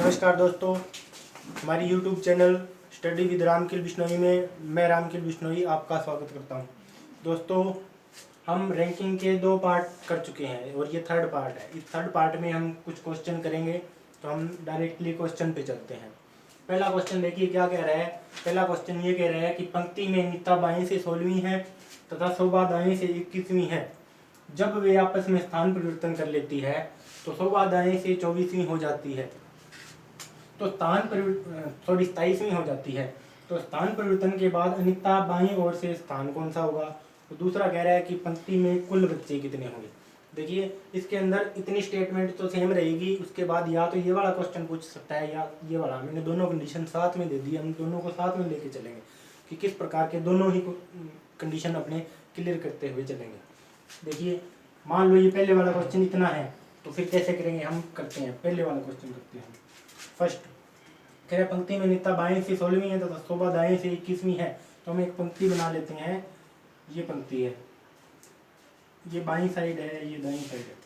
नमस्कार दोस्तों, हमारी YouTube channel study with Ramkil Bishnoi में मैं रामकिल बिश्नोई आपका स्वागत करता हूं। दोस्तों, हम रैंकिंग के 2 पार्ट कर चुके हैं और ये थर्ड पार्ट है। इस थर्ड पार्ट में हम कुछ क्वेश्चन करेंगे, तो हम डायरेक्टली क्वेश्चन पे चलते हैं। पहला क्वेश्चन देखिए क्या कह रहा है। पहला क्वेश्चन ये कह रहा है कि पंक्ति में नीता बाएं से 16वीं है तथा शोभा दाएं से 21वीं है। जब वे आपस में स्थान परिवर्तन कर लेती है तो शोभा दाएं से 24वीं हो जाती है, तो 27वीं हो जाती है। तो स्थान परिवर्तन के बाद अनिता बाईं ओर से स्थान कौन सा होगा। तो दूसरा कह रहा है कि पंक्ति में कुल बच्चे कितने होंगे। देखिए इसके अंदर इतनी स्टेटमेंट तो सेम रहेगी, उसके बाद या तो ये वाला क्वेश्चन पूछ सकता है या ये वाला। मैंने दोनों कंडीशन साथ में दे दी, हम दोनों को साथ में लेके चलेंगे कि किस प्रकार के दोनों ही कंडीशन अपने क्लियर करते हुए चलेंगे। देखिए मान लो ये पहले वाला क्वेश्चन इतना है, तो फिर कैसे करेंगे हम करते हैं। पहले वाला क्वेश्चन करते हैं। फर्स्ट कह रहे पंक्ति में नीता बाएं से 16वीं है तथा शोभा दाएं से 21वीं है। तो हम एक पंक्ति बना लेते हैं। ये पंक्ति है, ये बाईं साइड है, ये दाईं साइड है।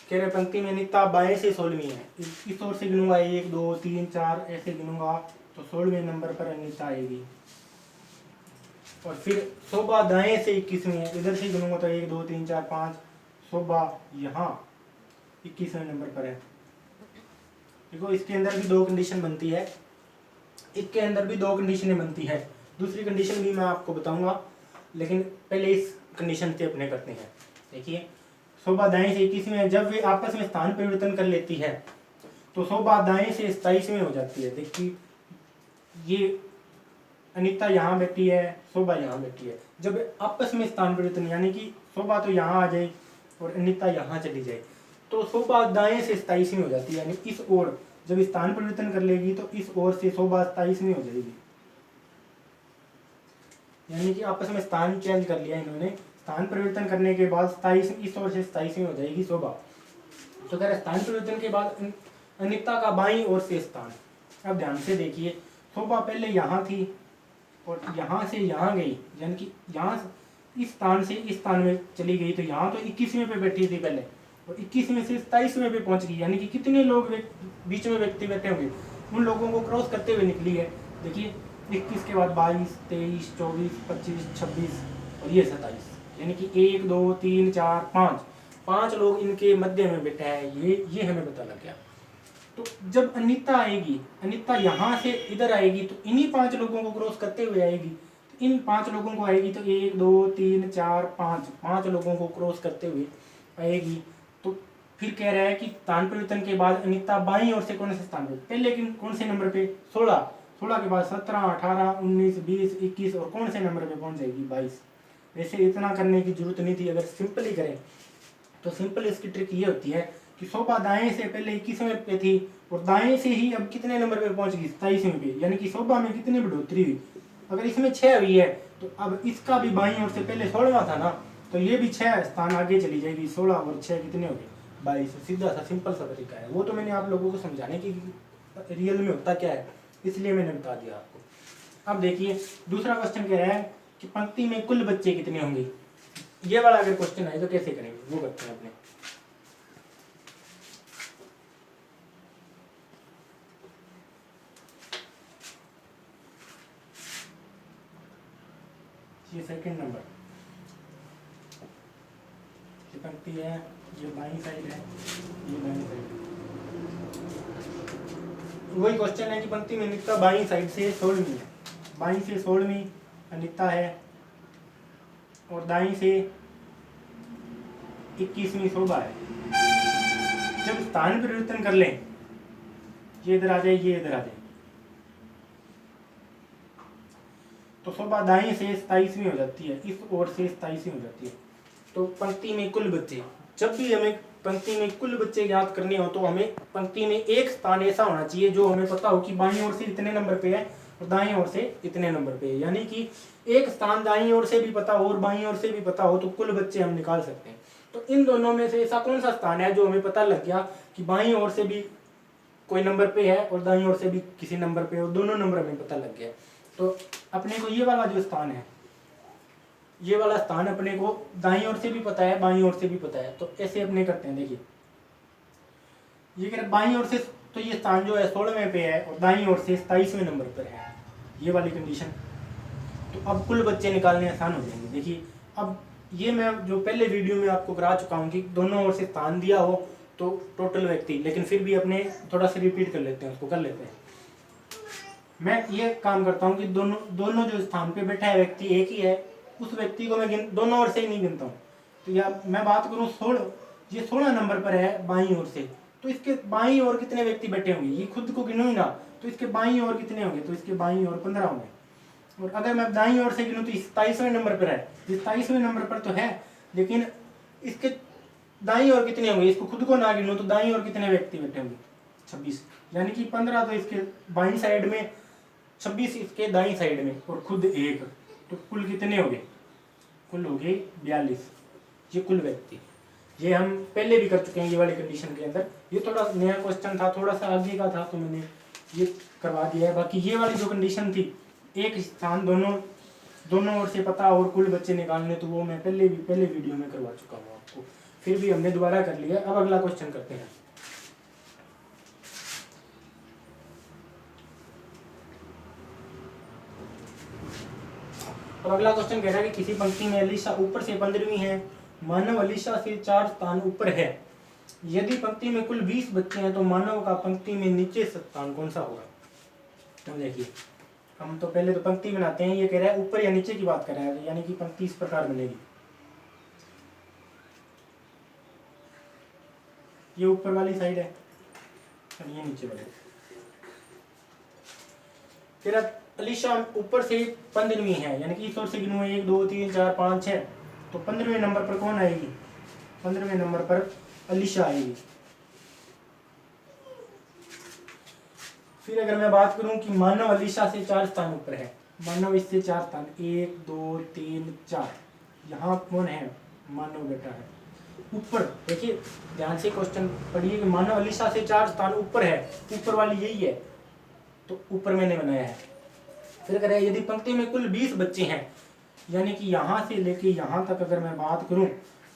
कह रहे पंक्ति में नीता बाएं से 16वीं है, इस ओर से गिनूंगा 1 2 3 4 ऐसे गिनूंगा तो 16वें नंबर पर अनीता आएगी। और फिर शोभा दाएं से 21वीं है, इधर से गिनूंगा तो 1 2 3 4 5, शोभा यहाँ 21वें नंबर पर है। देखो इसके अंदर भी 2 कंडीशन बनती है, इसके अंदर भी 2 कंडीशनें बनती है। दूसरी कंडीशन भी मैं आपको बताऊंगा, लेकिन पहले इस कंडीशन से अपने करते हैं। देखिए शोभा दाएं से 21वीं है, जब वे आपस में स्थान परिवर्तन कर लेती है तो शोभा दाएं से 27वीं हो जाती है। देखिए ये अनीता यहाँ बैठी है, शोभा यहाँ बैठी है। जब आपस में स्थान परिवर्तन यानी कि शोभा तो यहाँ आ जाए और अनीता यहाँ चली जाए तो शोभा दाएं से 27वीं हो जाती है। यानी इस ओर जब स्थान परिवर्तन कर लेगी तो इस ओर से शोभा 27वीं हो जाएगी। यानी कि आपस में स्थान चेंज कर लिया इन्होंने। स्थान परिवर्तन करने के बाद 27 इस ओर से 27वीं हो जाएगी शोभा। तो कह रहे स्थान परिवर्तन के बाद अनीता का बाईं ओर से स्थान। अब ध्यान से देखिए, शोभा पहले यहाँ थी और यहाँ से यहाँ गई, यानी कि यहाँ इस स्थान से इस स्थान में चली गई। तो यहाँ तो 21वें पे बैठी थी पहले, और 21वें से 27वें पे पहुंच गई। यानी कि कितने लोग बीच में व्यक्ति बैठे होंगे, उन लोगों को क्रॉस करते हुए निकली है। देखिए 21 के बाद 22 23 24 25 26 और ये 27, यानी कि 1 2 3 4 5 लोग इनके मध्य में बैठे हैं। ये हमें पता लग गया। तो जब अनीता आएगी, अनीता यहाँ से इधर आएगी तो इन्हीं 5 लोगों को क्रॉस करते हुए आएगी। तो इन 5 लोगों को आएगी तो 1 2 3 4 5 लोगों को क्रॉस करते हुए आएगी। तो फिर कह रहा है कि स्थान परिवर्तन के बाद अनीता बाईं ओर से कौन से स्थान पे, पहले कौन से नंबर पे 16 के बाद 17 18 19 20 21 और कौन से नंबर पे पहुंच जाएगी 22। वैसे इतना करने की जरूरत नहीं थी। अगर सिंपल ही करें तो सिंपल इसकी ट्रिक ये होती है कि शोभा दाएं से पहले 21वें पे थी और दाएं से ही अब कितने नंबर पे पहुंच गई 27वें पे। यानी कि शोभा में कितनी बढ़ोतरी हुई। अगर इसमें 6 हुई है तो अब इसका भी बाईं ओर से पहले 16वां था ना, तो ये भी 6 स्थान आगे चली जाएगी। 16 और 6 कितने हो गए 22। सीधा सा सिंपल सा तरीका है। वो तो मैंने आप लोगों को समझाने की रियल में होता क्या है इसलिए मैंने बता दिया आपको। अब देखिए दूसरा क्वेश्चन कह रहा है कि पंक्ति में कुल बच्चे कितने होंगे। ये वाला अगर क्वेश्चन है तो कैसे करेंगे वो करते हैं अपने। ये सेकंड नंबर, ये पंक्ति है, ये बाईं साइड है, ये दाईं साइड है। वही क्वेश्चन है कि पंक्ति में अनीता बाईं साइड से 16वीं है, बाईं से 16वीं अनीता है और दाईं से 21वीं शोभा है। जब स्थान परिवर्तन कर लें, ये इधर आ जाए, ये इधर आ जाए, तो शोभा दाएं से 27वीं हो जाती है, इस ओर से 27वीं हो जाती है। तो पंक्ति में कुल बच्चे, जब भी हमें पंक्ति में कुल बच्चे ज्ञात करने हो तो हमें पंक्ति में एक स्थान ऐसा होना चाहिए जो हमें पता हो कि बाईं ओर से इतने नंबर पे है और दाईं ओर से इतने नंबर पे है। यानी कि एक स्थान दाईं ओर से भी पता हो और बाईं ओर से भी पता हो तो कुल बच्चे हम निकाल सकते हैं। तो इन दोनों में से ऐसा कौन सा स्थान है जो हमें पता लग गया कि बाईं ओर से भी कोई नंबर पे है और दाईं ओर से भी किसी नंबर पे और दोनों नंबर हमें पता लग गया। तो अपने को ये वाला जो स्थान है, ये वाला स्थान अपने को दाईं ओर से भी पता है बाईं ओर से भी पता है। तो ऐसे अपने करते हैं। देखिए ये कह रहे बाईं ओर से, तो ये स्थान जो है 16वें पे है और दाईं ओर से 27वें नंबर पर है, ये वाली कंडीशन। तो अब कुल बच्चे निकालने आसान हो जाएंगे। देखिए अब ये मैं जो पहले वीडियो में आपको करा चुका हूँ कि दोनों ओर से स्थान दिया हो तो टोटल व्यक्ति, लेकिन फिर भी अपने थोड़ा सा रिपीट कर लेते हैं, उसको कर लेते हैं। मैं ये काम करता हूँ कि दोनों जो स्थान पे बैठा है व्यक्ति एक ही है, उस व्यक्ति को मैं दोनों ओर से ही नहीं गिनता हूँ। तो या मैं बात करूँ 16, ये 16 नंबर पर है बाईं ओर से, तो इसके बाईं ओर कितने व्यक्ति बैठे होंगे, ये खुद को गिनो ही ना, तो इसके बाईं ओर कितने होंगे, तो इसके बाईं ओर 15 होंगे। और अगर मैं दाईं ओर से गिनूं तो 27वें नंबर पर है, 27वें नंबर पर तो है, लेकिन इसके दाईं ओर कितने होंगे, इसको खुद को ना गिनूं तो दाईं ओर कितने व्यक्ति बैठे होंगे, 26, यानी कि 15 तो इसके बाईं साइड में, 26 इसके दाईं साइड में और खुद एक, तो कुल कितने हो गए, कुल हो गए 42, ये कुल व्यक्ति। ये हम पहले भी कर चुके हैं ये वाली कंडीशन के अंदर, ये थोड़ा नया क्वेश्चन था, थोड़ा सा आगे का था, तो मैंने ये करवा दिया है। बाकी ये वाली जो कंडीशन थी, एक स्थान दोनों ओर से पता और कुल बच्चे निकालने, तो वो मैं पहले वीडियो में करवा चुका हूँ आपको, फिर भी हमने दोबारा कर लिया। अब अगला क्वेश्चन करते हैं। अब अगला क्वेश्चन कह रहा है कि किसी पंक्ति में अलीशा ऊपर से 15वीं है, मानव अलीशा से 4 स्थान ऊपर है। यदि पंक्ति में कुल 20 बच्चे हैं तो मानव का पंक्ति में नीचे स्थान कौन सा होगा। तो देखिए हम तो पहले तो पंक्ति बनाते हैं, ये कह रहा है ऊपर या नीचे की बात कर रहा है, यानी कि पंक्ति इस प्रकार बनेगी, ये ऊपर वाली साइड है और ये नीचे वाली। फिर अलीशा ऊपर से 15वीं है, यानी कि इस ओर से गिनूं 1 2 3 4 5 6, तो 15वें नंबर पर कौन आएगी, 15वें नंबर पर अलीशा आएगी। फिर अगर मैं बात करूं कि मानव अलीशा से 4 स्थान ऊपर है, मानव इससे 4 स्थान 1 2 3 4, यहाँ कौन है, मानव बेटा है ऊपर। देखिए ध्यान से क्वेश्चन पढ़िए कि मानव अलीशा से 4 स्थान ऊपर है, ऊपर वाली यही है, तो ऊपर मैंने बनाया है। फिर कह रहा है यदि पंक्ति में कुल 20 बच्चे हैं, यानी कि यहाँ से लेके यहाँ तक अगर मैं बात करूं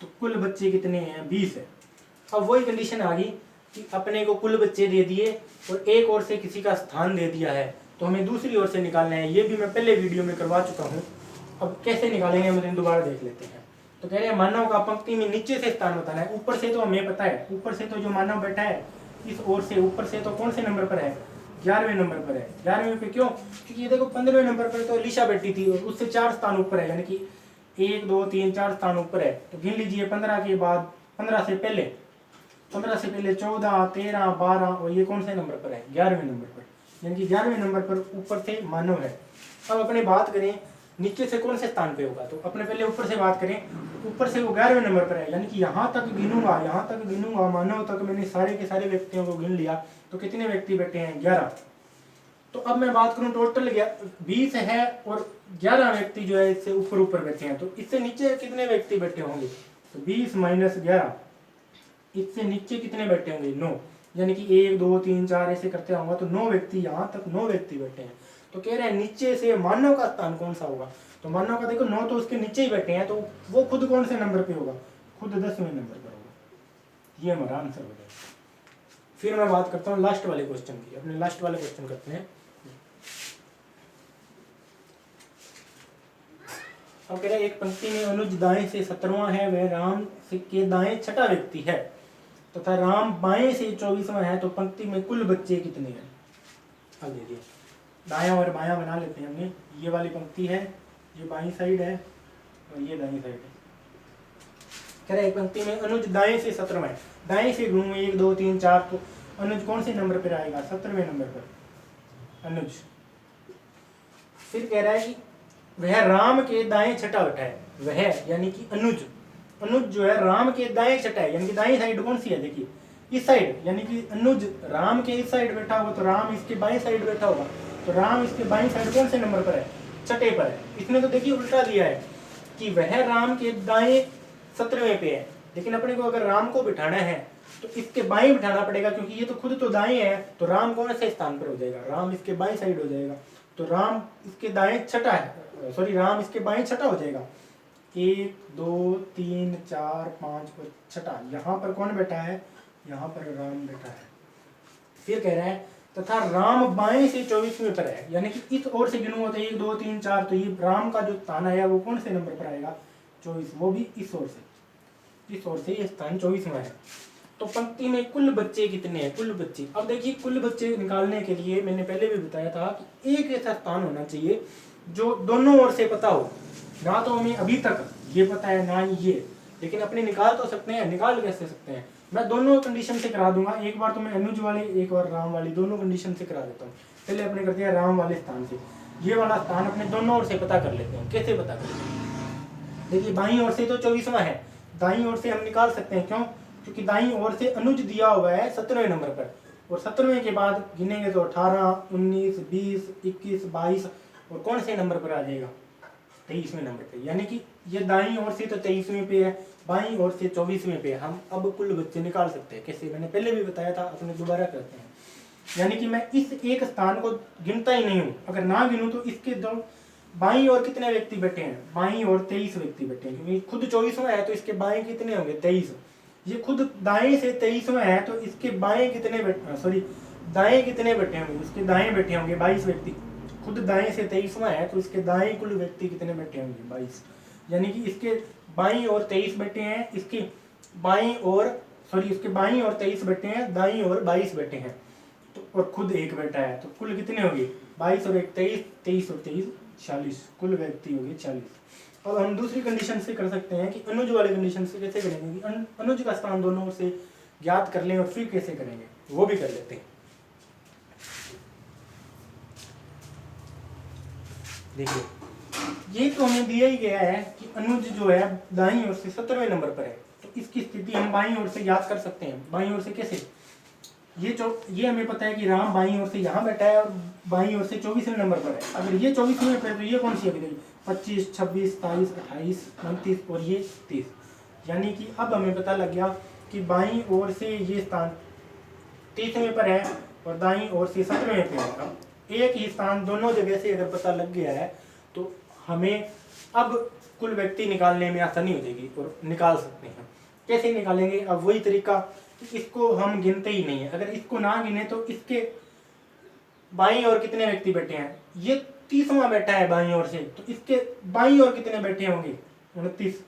तो कुल बच्चे कितने हैं, 20 है। अब वही कंडीशन आ गई कि अपने को कुल बच्चे दे दिए और एक ओर से किसी का स्थान दे दिया है, तो हमें दूसरी ओर से निकालना है। ये भी मैं पहले वीडियो में करवा चुका हूँ, अब कैसे निकालेंगे हम दोबारा देख लेते हैं। तो कह रहे हैं मानव का पंक्ति में नीचे से स्थान बताना है। ऊपर से तो हमें पता है, ऊपर से तो जो मानव बैठा है इस ओर से, ऊपर से तो कौन से नंबर पर है, 11वें नंबर पर है। 11वें पे क्यों, क्योंकि ये देखो 15वें नंबर पर तो अलीशा बैठी थी और उससे 4 स्थान ऊपर है, यानी कि 1 2 3 4 स्थान ऊपर है। तो गिन लीजिए 15 के बाद, 15 से पहले 14 13 12, और ये कौन से नंबर पर है, 11वें नंबर पर, यानी कि 11वें नंबर पर ऊपर से मानव है। अब अपने बात करें नीचे से कौन से स्थान पे होगा, तो अपने पहले ऊपर से बात करें, ऊपर से वो 11वें नंबर पर है, यानी कि यहाँ तक गिनूंगा मानव तक मैंने सारे के सारे व्यक्तियों को गिन लिया, तो कितने व्यक्ति बैठे हैं, 11। तो अब मैं बात करूं टोटल 20 है और 11 व्यक्ति जो है इससे ऊपर बैठे हैं, तो इससे नीचे कितने व्यक्ति बैठे होंगे, तो 20 माइनस 11, इससे नीचे कितने बैठे होंगे, 9, यानी कि 1 2 3 4 ऐसे करते होंगे तो 9 व्यक्ति, यहाँ तक 9 व्यक्ति बैठे हैं। तो कह रहे हैं नीचे से मानव का स्थान कौन सा होगा, तो मानव का देखो 9 तो उसके नीचे ही बैठे हैं, तो वो खुद कौन से नंबर पे होगा, खुद 10वें नंबर पर होगा। ये हमारा आंसर हो जाएगा। फिर मैं बात करता हूँ लास्ट वाले क्वेश्चन की, अपने लास्ट वाले क्वेश्चन करते हैं। अब कह रहे हैं एक पंक्ति में अनुज दाएं से 17वां है, वह राम के दाएं छठा व्यक्ति है, तथा राम बाएं से 24वां है, तो पंक्ति में कुल बच्चे कितने हैं। अब देखिए दायां और बायां बना लेते हैं हमने, ये वाली पंक्ति है, ये बाईं साइड है और ये दाईं साइड है। कह रहे एक पंक्ति में अनुज दाएं से 17वां है, दाएं से गुणू 1 2 3 4, तो अनुज कौन से नंबर पर आएगा, 17वें नंबर पर अनुज। फिर कह रहा है कि वह राम के दाएं छठा बैठा है, वह यानी कि अनुज जो है राम के दाएं छठा है, यानी कि दाएं साइड कौन सी है, देखिए इस साइड, यानी कि अनुज राम के इस साइड बैठा होगा तो राम इसके बाएं साइड बैठा होगा, तो राम इसके बाएं साइड कौन से नंबर पर है, छठे पर है। इसने तो देखिए उल्टा दिया है कि वह राम के दाएं 17वें पे है, लेकिन अपने को अगर राम को बिठाना है तो इसके बाएं बिठाना पड़ेगा, क्योंकि ये तो खुद तो दाएं है, तो राम कौन से स्थान पर हो जाएगा, राम इसके बाएं साइड हो जाएगा, तो राम इसके दाएं छठा है, सॉरी राम इसके बाएं छठा हो जाएगा। 1 2 3 4 5 और छठा, यहाँ पर कौन बैठा है, यहाँ पर राम बैठा है। फिर कह रहा है तथा राम बाएं से 24वें पर है, यानी कि इस ओर से गिनूंगा तो 1 2 3 4, तो ये राम का जो स्थान आया वो कौन से नंबर पर आएगा? 24, वो भी इस ओर से ये स्थान 24वां है। तो पंक्ति में कुल बच्चे कितने हैं? कुल बच्चे, अब देखिए कुल बच्चे निकालने के लिए मैंने पहले भी बताया था कि एक ऐसा स्थान होना चाहिए जो दोनों ओर से पता हो। ना तो हमें अभी तक ये पता है ना ये, लेकिन अपने निकाल तो सकते हैं। निकाल कैसे सकते हैं? मैं दोनों कंडीशन से करा दूंगा। एक बार तो मैं अनुज वाले, एक बार राम वाली, दोनों कंडीशन से करा देता हूँ। पहले अपने करते हैं राम वाले स्थान से। ये वाला स्थान अपने दोनों ओर से पता कर लेते हैं। कैसे पता करें? देखिए बाईं ओर से तो 24वां है, दाईं ओर से हम निकाल सकते हैं। क्यों? क्योंकि दाईं ओर से अनुज दिया हुआ है 17वें नंबर पर, और 17वें के बाद गिनेंगे तो 18 19 20 21 22 और कौन से नंबर पर आ जाएगा? 23वें नंबर पे। यानी कि ये दाईं ओर से तो 23वें पे है, बाईं ओर से 24वें पे। हम अब कुल बच्चे निकाल सकते हैं। कैसे? मैंने पहले भी बताया था, अपने दोबारा करते हैं। यानी कि मैं इस एक स्थान को गिनता ही नहीं हूँ। अगर ना गिनूं तो इसके दो बाईं ओर कितने व्यक्ति बैठे हैं? बाईं ओर 23 व्यक्ति बैठे हैं, क्योंकि खुद 24वां है तो इसके बाएं कितने होंगे? 23। ये खुद दाएं से 23वां है तो इसके बाएं कितने दाएं कितने बैठे होंगे? इसके दाएं बैठे होंगे 22 व्यक्ति। खुद दाएं से 23वां है तो इसके दाएं कुल व्यक्ति कितने बैठे होंगे? 22। यानी कि इसके बाईं ओर 23 बैठे हैं, इसके बाईं ओर 23 बैठे हैं, दाईं ओर 22 बैठे हैं, तो और खुद एक बैठा है, तो कुल कितने होंगे? 22 और 1 23, 23 और 23 40, कुल व्यक्ति होंगे 40। अब हम दूसरी कंडीशन से कर सकते हैं कि अनुज वाली कंडीशन से कैसे करेंगे कि अनुज का स्थान दोनों ओर से ज्ञात कर लें, और फिर कैसे करेंगे वो भी कर लेते हैं। देखिए ये तो हमें दिया ही गया है कि अनुज जो है दाईं ओर से 17वें नंबर पर है, तो इसकी स्थिति हम बाईं ओर से याद कर सकते हैं। बाईं ओर से कैसे? ये हमें पता है कि राम बाईं ओर से यहाँ बैठा है और बाईं ओर से 24वें नंबर पर है। अगर ये 24वें पर है तो ये कौन सी है? 25 26 27 28 29 और ये 30। यानी कि अब हमें पता लग गया कि बाईं ओर से ये स्थान 30वें पर है और दाईं ओर से 17वें पे है। एक ही स्थान दोनों जगह से अगर पता लग गया है तो हमें अब कुल व्यक्ति निकालने में आसानी हो जाएगी और निकाल सकते हैं। कैसे निकालेंगे? अब वही तरीका, इसको हम गिनते ही नहीं है। अगर इसको ना गिने तो इसके बाईं ओर कितने व्यक्ति बैठे हैं? ये 30वां बैठा है बाईं ओर से, तो इसके बाईं ओर कितने बैठे होंगे? 29।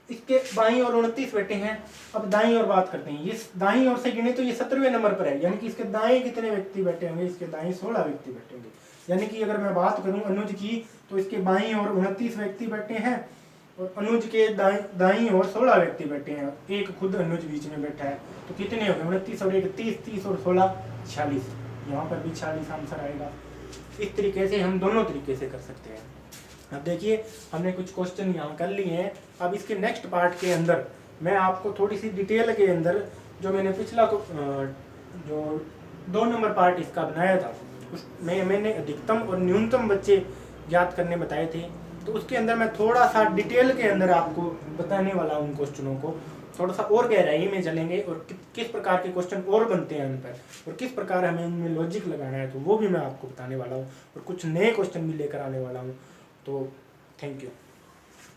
इसके बाईं ओर 29 बैठे हैं। अब दाईं ओर बात करते हैं। ये दाईं ओर से गिने तो ये 17वें नंबर पर है, यानी कि इसके दाएं कितने व्यक्ति बैठे होंगे? इसके दाएं 16 व्यक्ति बैठे होंगे। यानी कि अगर मैं बात करूं अनुज की तो इसके बाईं ओर 29 व्यक्ति बैठे हैं और अनुज के दाईं ओर 16 व्यक्ति बैठे हैं, एक खुद अनुज बीच में बैठा है, तो कितने हो गए? 29 और 1 30, 30 और 16 46। यहाँ पर भी 46 आंसर आएगा। इस तरीके से हम दोनों तरीके से कर सकते हैं। अब देखिए हमने कुछ क्वेश्चन यहाँ कर लिए हैं। अब इसके नेक्स्ट पार्ट के अंदर मैं आपको थोड़ी सी डिटेल के अंदर जो मैंने पिछला जो 2 नंबर पार्ट इसका बनाया था उसमें मैंने अधिकतम और न्यूनतम बच्चे ज्ञात करने बताए थे, तो उसके अंदर मैं थोड़ा सा डिटेल के अंदर आपको बताने वाला हूँ। क्वेश्चनों को थोड़ा सा और गहराई में चलेंगे और किस प्रकार के क्वेश्चन और बनते हैं उन पर और किस प्रकार हमें इनमें लॉजिक लगाना है, तो वो भी मैं आपको बताने वाला हूँ और कुछ नए क्वेश्चन भी लेकर आने वाला हूँ। तो थैंक यू।